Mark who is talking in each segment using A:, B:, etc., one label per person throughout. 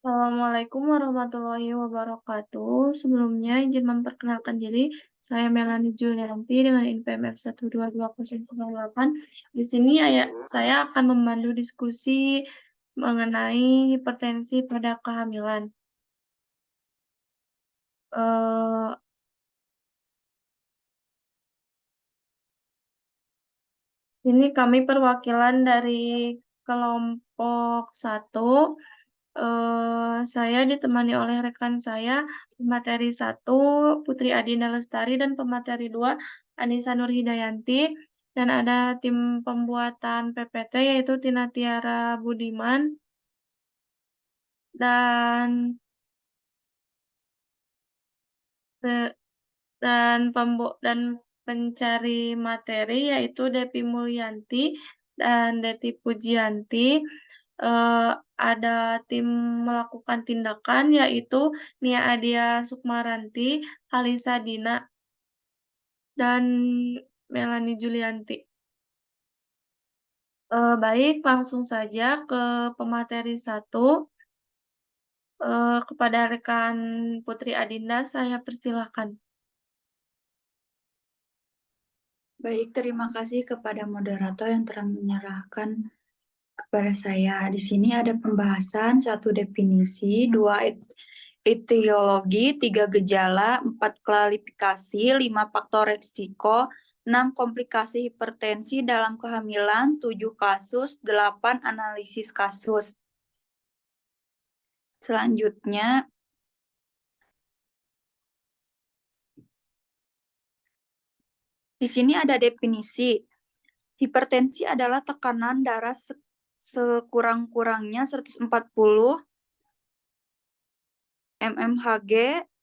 A: Assalamualaikum warahmatullahi wabarakatuh. Sebelumnya izin memperkenalkan diri, saya Melanie Julianti dengan INPMF 122008. Di sini saya akan memandu diskusi mengenai hipertensi pada kehamilan. Eh, Ini kami perwakilan dari kelompok 1. Saya ditemani oleh rekan saya, pemateri 1 Putri Adinda Lestari, dan pemateri 2 Anissa Nurhidayanti, dan ada tim pembuatan PPT yaitu Tina Tiara Budiman, dan pe- dan pencari materi yaitu Depi Mulyanti dan Deti Pujianti. Ada tim melakukan tindakan yaitu Nia Adia Sukmaranti, Halisa Dina, dan Melanie Julianti. Baik, langsung saja ke pemateri 1. Kepada rekan Putri Adinda, saya persilahkan.
B: Baik, terima kasih kepada moderator yang telah menyerahkan kepada saya. Di sini ada pembahasan, 1 definisi, 2 etiologi, 3 gejala, 4 klasifikasi, 5 faktor resiko, 6 komplikasi hipertensi dalam kehamilan, 7 kasus, 8 analisis kasus. Selanjutnya, di sini ada definisi. Hipertensi adalah tekanan darah sekurang-kurangnya 140 mmHg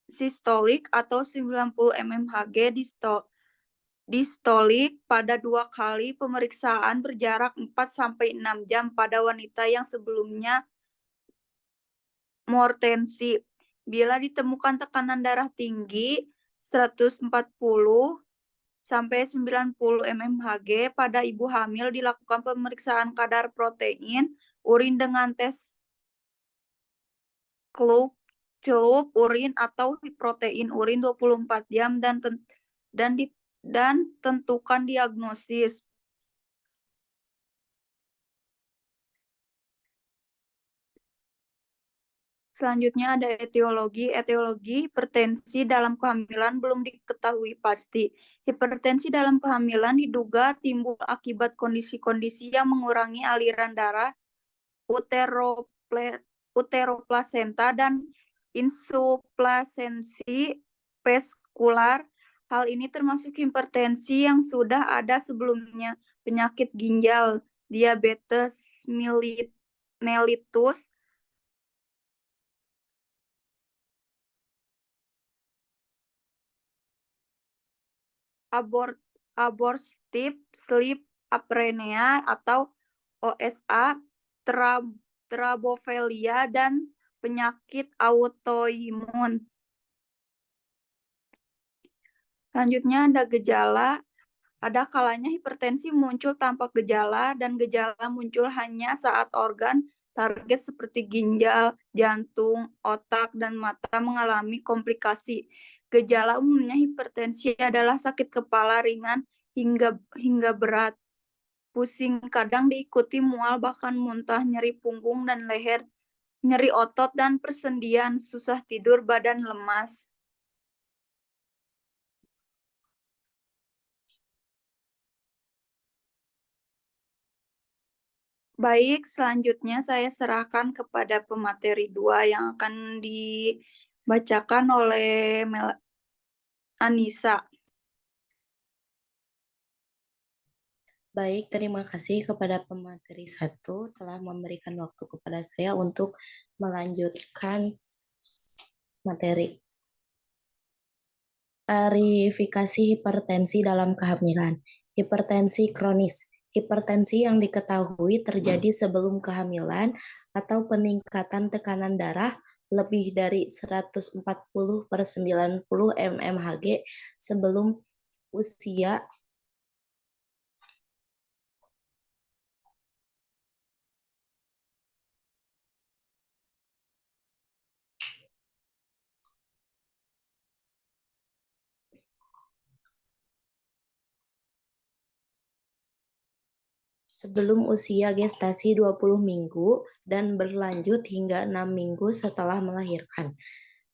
B: sistolik atau 90 mmHg distolik pada 2 kali pemeriksaan berjarak 4-6 jam pada wanita yang sebelumnya mortensi. Bila ditemukan tekanan darah tinggi 140 sampai 90 mmHg pada ibu hamil, dilakukan pemeriksaan kadar protein urin dengan tes celup urin atau protein urin 24 jam dan tentukan diagnosis. Selanjutnya ada etiologi. Etiologi hipertensi dalam kehamilan belum diketahui pasti. Hipertensi dalam kehamilan diduga timbul akibat kondisi-kondisi yang mengurangi aliran darah uteroplasenta dan insuplasensi vaskular. Hal ini termasuk hipertensi yang sudah ada sebelumnya, penyakit ginjal, diabetes mellitus, abortive sleep apnea atau OSA, trabofilia, dan penyakit autoimun. Selanjutnya ada gejala. Ada kalanya hipertensi muncul tanpa gejala dan gejala muncul hanya saat organ target seperti ginjal, jantung, otak, dan mata mengalami komplikasi. Gejala umumnya hipertensi adalah sakit kepala ringan hingga berat, pusing, kadang diikuti mual bahkan muntah, nyeri punggung dan leher, nyeri otot dan persendian, susah tidur, badan lemas. Baik, selanjutnya saya serahkan kepada pemateri 2 yang akan dibacakan oleh Anissa.
C: Baik, terima kasih kepada pemateri 1 telah memberikan waktu kepada saya untuk melanjutkan materi. Klarifikasi hipertensi dalam kehamilan. Hipertensi kronis. Hipertensi yang diketahui terjadi sebelum kehamilan atau peningkatan tekanan darah lebih dari 140/90 mmHg sebelum usia sebelum usia gestasi 20 minggu dan berlanjut hingga 6 minggu setelah melahirkan.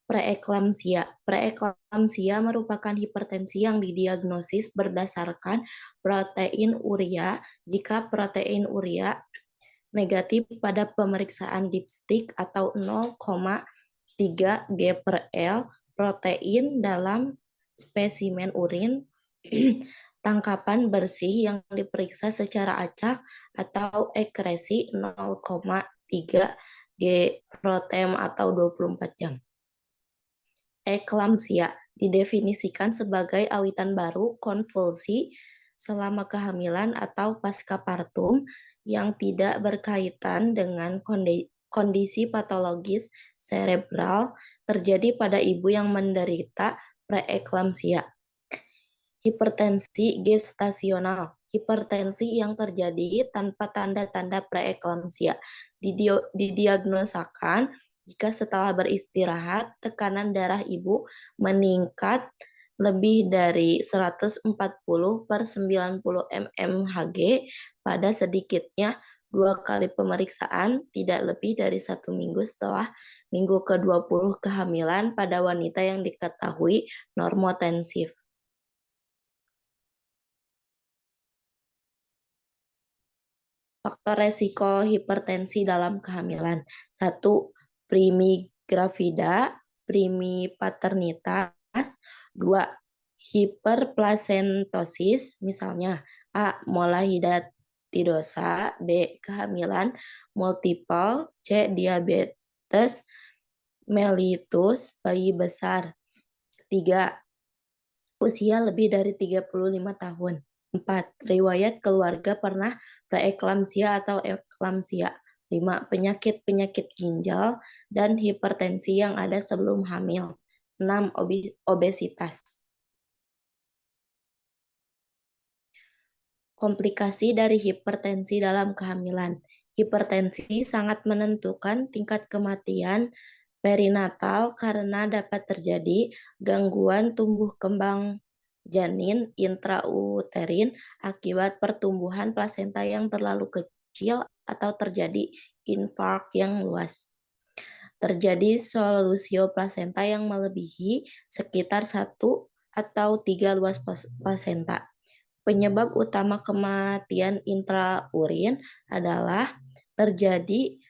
C: Preeklamsia. Preeklamsia merupakan hipertensi yang didiagnosis berdasarkan protein urea jika protein urea negatif pada pemeriksaan dipstik atau 0,3 G per L protein dalam spesimen urin tangkapan bersih yang diperiksa secara acak atau ekresi 0,3 G protein atau 24 jam. Eklamsia didefinisikan sebagai awitan baru konvulsi selama kehamilan atau pascapartum yang tidak berkaitan dengan kondisi patologis serebral terjadi pada ibu yang menderita preeklamsia. Hipertensi gestasional, hipertensi yang terjadi tanpa tanda-tanda preeklamsia, didiagnosakan jika setelah beristirahat tekanan darah ibu meningkat lebih dari 140 per 90 mmHg pada sedikitnya 2 kali pemeriksaan tidak lebih dari 1 minggu setelah minggu ke-20 kehamilan pada wanita yang diketahui normotensif. Faktor resiko hipertensi dalam kehamilan. 1. Primigravida, primipaternitas. 2. Hiperplasentosis, misalnya A. Molahidatidosa, B. Kehamilan multiple, C. Diabetes mellitus, bayi besar. 3. Usia lebih dari 35 tahun. 4. Riwayat keluarga pernah preeklamsia atau eklamsia. 5. Penyakit-penyakit ginjal dan hipertensi yang ada sebelum hamil. 6. Obesitas. Komplikasi dari hipertensi dalam kehamilan. Hipertensi sangat menentukan tingkat kematian perinatal karena dapat terjadi gangguan tumbuh kembang janin intrauterin akibat pertumbuhan plasenta yang terlalu kecil atau terjadi infark yang luas. Terjadi solusio plasenta yang melebihi sekitar 1 atau 3 luas plasenta. Penyebab utama kematian intraurin adalah terjadi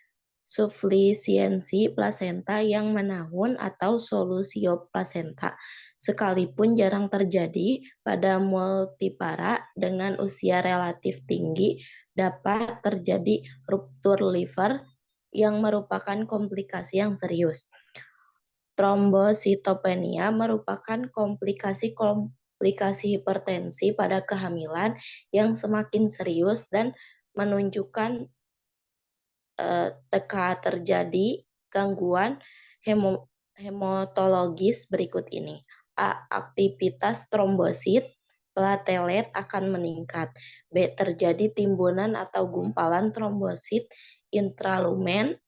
C: suflisiensi plasenta yang menahun atau solusio plasenta, sekalipun jarang terjadi pada multipara dengan usia relatif tinggi, dapat terjadi ruptur liver yang merupakan komplikasi yang serius. Trombositopenia merupakan komplikasi hipertensi pada kehamilan yang semakin serius dan menunjukkan terjadi gangguan hematologis berikut ini. A. Aktivitas trombosit platelet akan meningkat. B. Terjadi timbunan atau gumpalan trombosit intralumen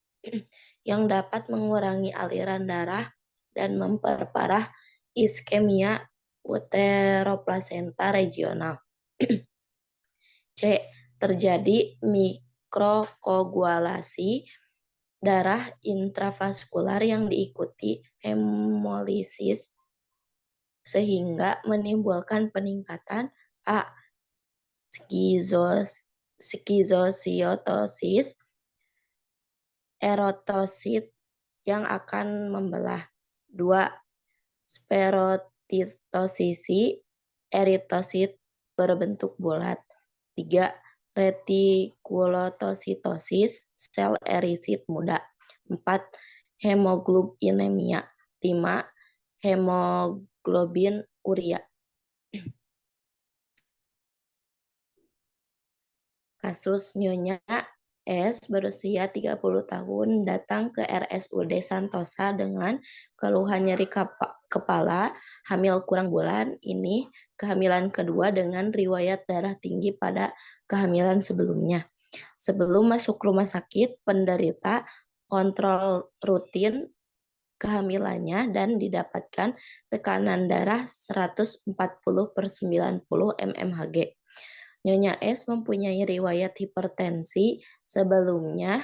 C: yang dapat mengurangi aliran darah dan memperparah iskemia uteroplasenta regional. C. Terjadi mikrokoagulasi darah intravaskular yang diikuti hemolisis sehingga menimbulkan peningkatan A. Skizositosis erotosit yang akan membelah. 2. Sperotitosisi eritosit berbentuk bulat. 3. Retikulotositosis sel erisit muda. 4. Hemoglobinemia. 5. Hemoglobin urea. Kasus Nyonya S berusia 30 tahun datang ke RSUD Santosa dengan keluhan nyeri kepala, hamil kurang bulan, ini kehamilan kedua dengan riwayat darah tinggi pada kehamilan sebelumnya. Sebelum masuk rumah sakit, penderita kontrol rutin kehamilannya dan didapatkan tekanan darah 140/90 mmHg. Nyonya S mempunyai riwayat hipertensi sebelumnya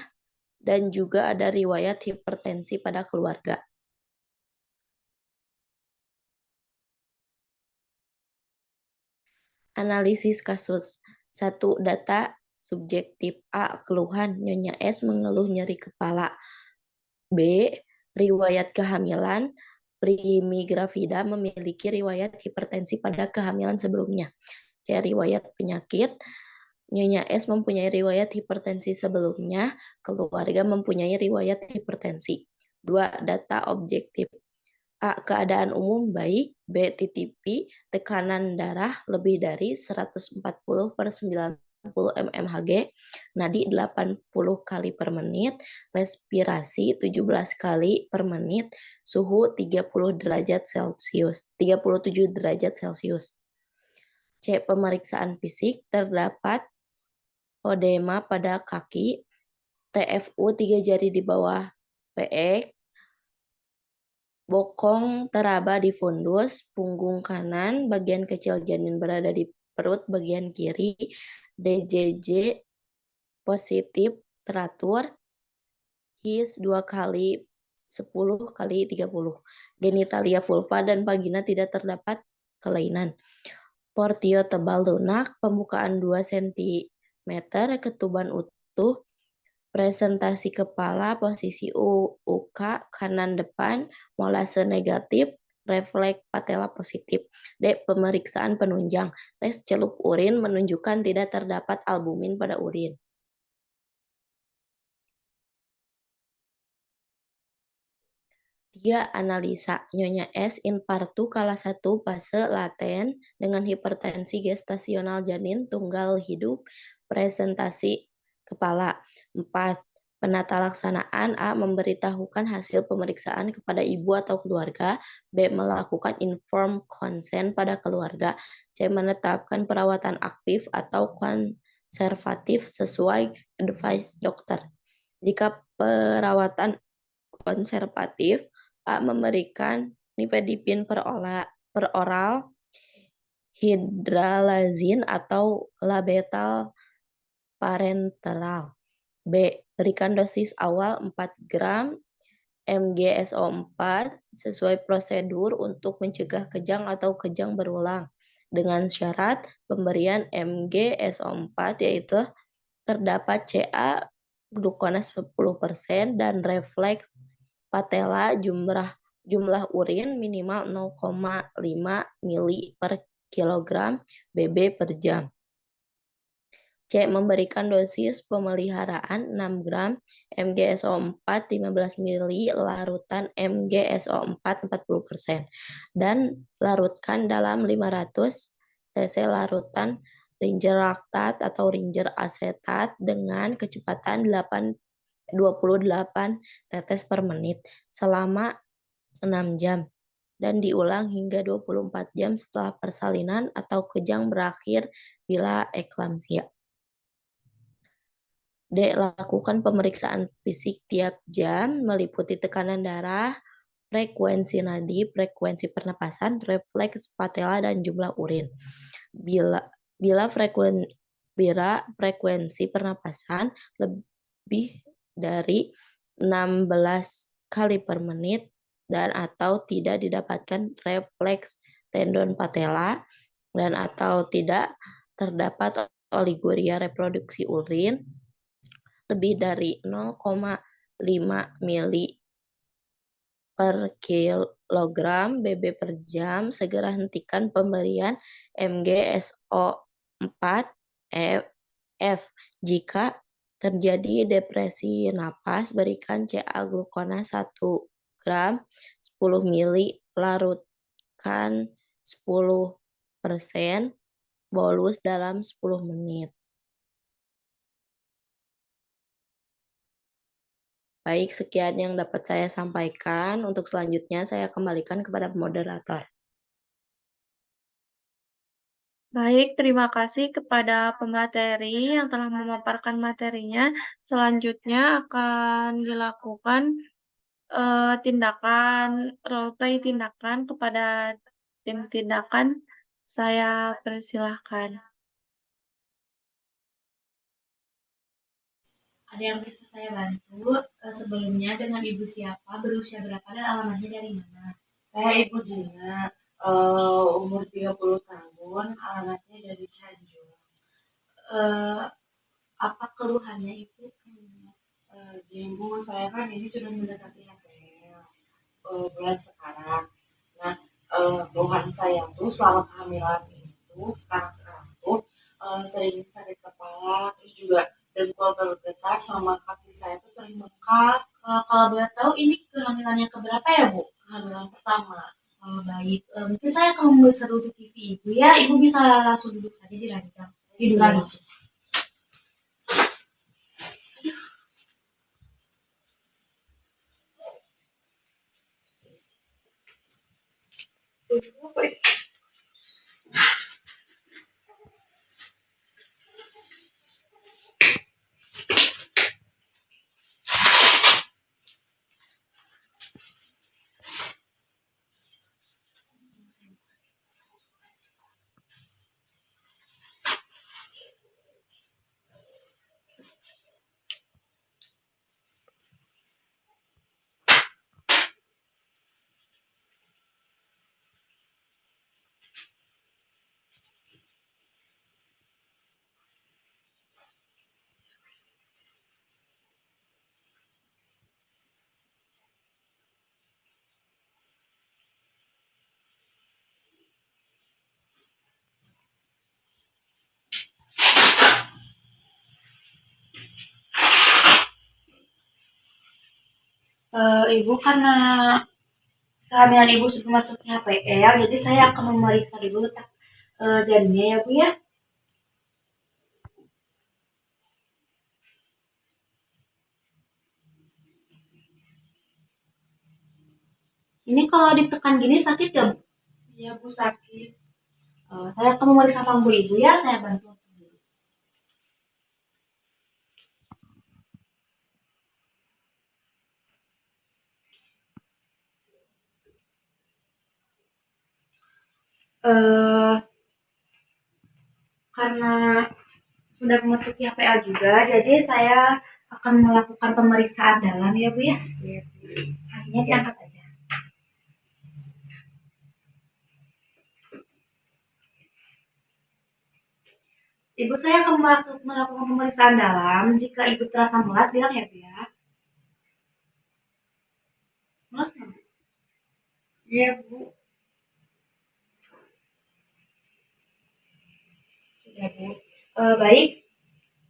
C: dan juga ada riwayat hipertensi pada keluarga. Analisis kasus. 1. Data subjektif. A. Keluhan. Nyonya S mengeluh nyeri kepala. B. Riwayat kehamilan. Primi gravida memiliki riwayat hipertensi pada kehamilan sebelumnya. C. Riwayat penyakit. Nyonya S mempunyai riwayat hipertensi sebelumnya. Keluarga mempunyai riwayat hipertensi. 2. Data objektif. A. Keadaan umum baik. B. TTP, tekanan darah lebih dari 140/90 mmHg, nadi 80 kali per menit, respirasi 17 kali per menit, suhu 37 derajat Celcius. C. Pemeriksaan fisik, terdapat odema pada kaki, TFU 3 jari di bawah PX, bokong teraba di fundus, punggung kanan, bagian kecil janin berada di perut bagian kiri, DJJ positif teratur, HIS 2 kali 10 kali 30. Genitalia vulva dan vagina tidak terdapat kelainan. Portio tebal lunak, pembukaan 2 cm, ketuban utuh, presentasi kepala, posisi UK kanan depan, molase negatif, refleks patella positif. D. Pemeriksaan penunjang. Tes celup urin menunjukkan tidak terdapat albumin pada urin. 3. Analisa. Nyonya S infartu kala 1 fase laten dengan hipertensi gestasional janin tunggal hidup, presentasi kepala. 4. Penata laksanaan. A. Memberitahukan hasil pemeriksaan kepada ibu atau keluarga. B. Melakukan informed consent pada keluarga. C. Menetapkan perawatan aktif atau konservatif sesuai advice dokter. Jika perawatan konservatif, A. Memberikan nifedipin per oral, hidralazin atau labetal parenteral. B. Berikan dosis awal 4 gram MgSO4 sesuai prosedur untuk mencegah kejang atau kejang berulang dengan syarat pemberian MgSO4 yaitu terdapat Ca glukona 10% dan refleks patella jumlah urin minimal 0,5 mili per kilogram BB per jam. C. Memberikan dosis pemeliharaan 6 gram MgSO4 15 mili larutan MgSO4 40% dan larutkan dalam 500 cc larutan ringer laktat atau ringer asetat dengan kecepatan 28 tetes per menit selama 6 jam dan diulang hingga 24 jam setelah persalinan atau kejang berakhir bila eklamsia. D. Lakukan pemeriksaan fisik tiap jam meliputi tekanan darah, frekuensi nadi, frekuensi pernapasan, refleks patella dan jumlah urin. Bila frekuensi pernapasan lebih dari 16 kali per menit dan atau tidak didapatkan refleks tendon patella dan atau tidak terdapat oliguria reproduksi urin lebih dari 0,5 mili per kilogram BB per jam, segera hentikan pemberian MgSO4 F. Jika terjadi depresi napas, berikan Ca glukona 1 gram 10 mili larutkan 10% bolus dalam 10 menit. Baik, sekian yang dapat saya sampaikan. Untuk selanjutnya saya kembalikan kepada moderator.
A: Baik, terima kasih kepada pemateri yang telah memaparkan materinya. Selanjutnya akan dilakukan tindakan role-play tindakan kepada tim tindakan. Saya persilahkan.
D: Ada yang bisa saya bantu? Sebelumnya dengan ibu siapa, berusia berapa, dan alamatnya dari mana? Saya Ibu Dina, umur 30 tahun, alamatnya dari Cianjur. Apa keluhannya Ibu? Ibu, saya kan ini sudah mendekati HPL bulan sekarang. Nah, keluhan saya tuh selama kehamilan itu sekarang tuh sering sakit kepala, terus juga dengkul bergetar sama kaki saya tuh sering bengkak. Kalau boleh tahu ini kehamilan yang keberapa ya Bu? Kehamilan pertama. Baik, mungkin saya akan memeriksa dulu TV Ibu ya. Ibu bisa langsung duduk saja di ranjang. Tiduran aja. Ibu karena kehamilan Ibu sudah masuk HPL, jadi saya akan memeriksa dulu letak janinnya ya Bu ya. Ini kalau ditekan gini sakit ya Bu? Iya Bu sakit. Saya akan memeriksa lambung Ibu ya, saya bantu. Karena sudah memasuki HPL juga, jadi saya akan melakukan pemeriksaan dalam ya Bu ya. Kakinya diangkat aja. Ibu, saya akan melakukan pemeriksaan dalam. Jika Ibu terasa mulas, bilang ya Bu ya. Mulas nggak Bu? Iya Bu. Sudah Bu. Baik,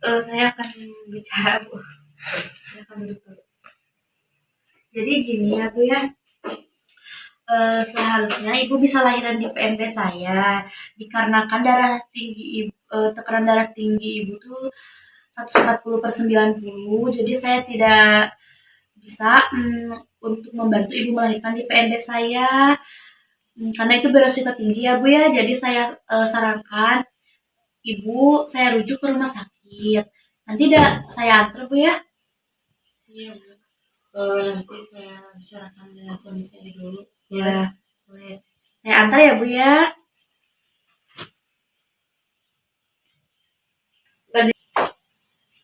D: saya akan bicara Bu. Saya akan duduk dulu. Jadi gini ya Bu ya. Seharusnya Ibu bisa lahiran di PNP saya, dikarenakan tekanan darah tinggi Ibu tuh 140/90, jadi saya tidak bisa untuk membantu Ibu melahirkan di PNP saya, karena itu beresiko tinggi ya Bu ya, jadi saya sarankan Ibu saya rujuk ke rumah sakit. Nanti saya antar Bu ya. Iya Bu. Nanti saya bicarakan dengan suami saya dulu. Ya, boleh. Saya antar ya Bu ya.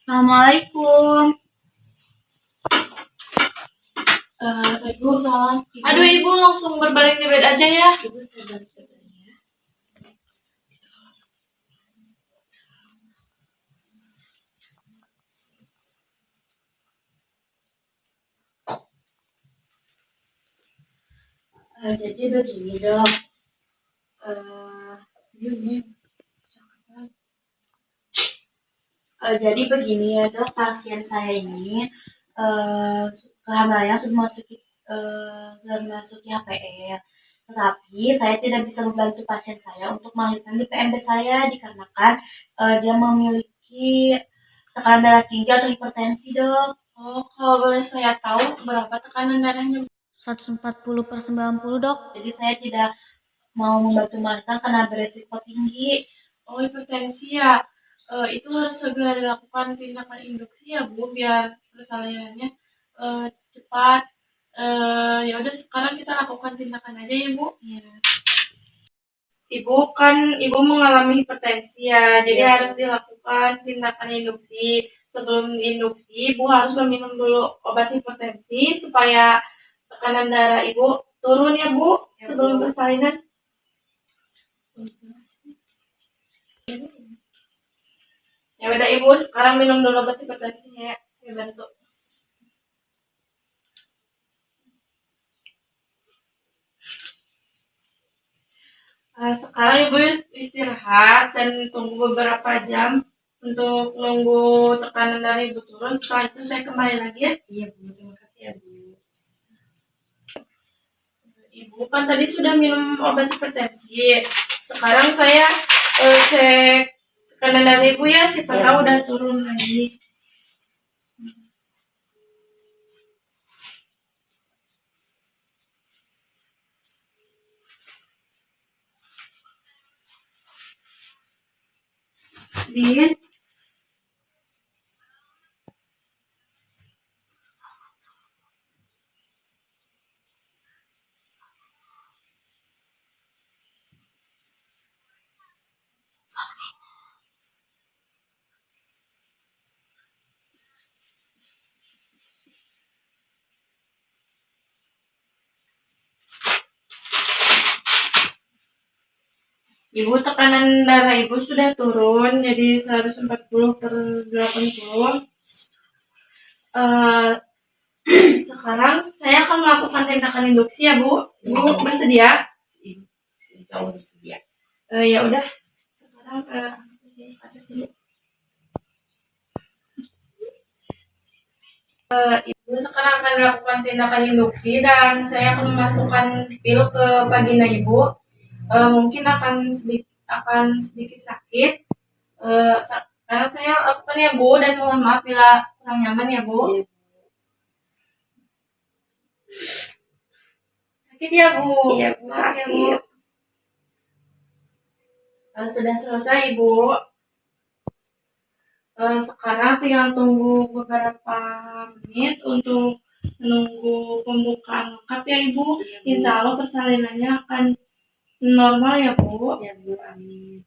D: Assalamualaikum. Ibu, salam.
A: Aduh, Ibu langsung berbaring di bed aja ya.
D: Ibu saya balik ke ya. Jadi begini Dok. Jadi begini ya Dok, pasien saya ini kehamilannya sudah memasuki HPL. Tetapi saya tidak bisa membantu pasien saya untuk melahirkan di PNP saya dikarenakan dia memiliki tekanan darah tinggi atau hipertensi Dok.
A: Oh, kalau boleh saya tahu berapa tekanan darahnya?
D: 140/90 Dok. Jadi saya tidak mau membantu melahirkan karena beresiko tinggi.
A: Oh, hipertensi ya. Itu harus segera dilakukan tindakan induksi ya Bu, biar persalinan cepat. Ya udah sekarang kita lakukan tindakan aja ya Bu.
D: Iya.
A: Ibu mengalami hipertensi ya, jadi
D: Iya,
A: harus dilakukan tindakan induksi. sebelum induksi, Ibu harus meminum dulu obat hipertensi supaya tekanan darah Ibu turun ya Bu, sebelum persalinan. Ya udah Ibu, sekarang minum dulu obat hipertensinya ya, saya bantu. Sekarang Ibu istirahat dan tunggu beberapa jam untuk nunggu tekanan darah Ibu turun. Setelah itu saya kembali lagi ya. Iya Bu, terima kasih ya Bu. Ibu kan tadi sudah minum obat hipertensi. Sekarang saya cek tekanan darah Ibu ya, siapa tahu udah turun lagi. Din, Ibu tekanan darah Ibu sudah turun jadi 140/80. Sekarang saya akan melakukan tindakan induksi ya Bu. Ibu bersedia? Insya Allah bersedia. Ya udah. Sekarang atas ini. Ibu sekarang akan melakukan tindakan induksi dan saya akan memasukkan pil ke vagina Ibu. Mungkin akan sedikit sakit. Sekarang saya lakukan ya Bu, dan mohon maaf bila kurang nyaman ya Bu. Sakit ya Bu? Iya Bu, sakit. Ya, Bu. Sudah selesai Ibu. Sekarang tinggal tunggu beberapa menit untuk menunggu pembukaan lengkap ya Ibu. Insya Allah persalinannya akan normal ya Bu. Ya Bu, amin.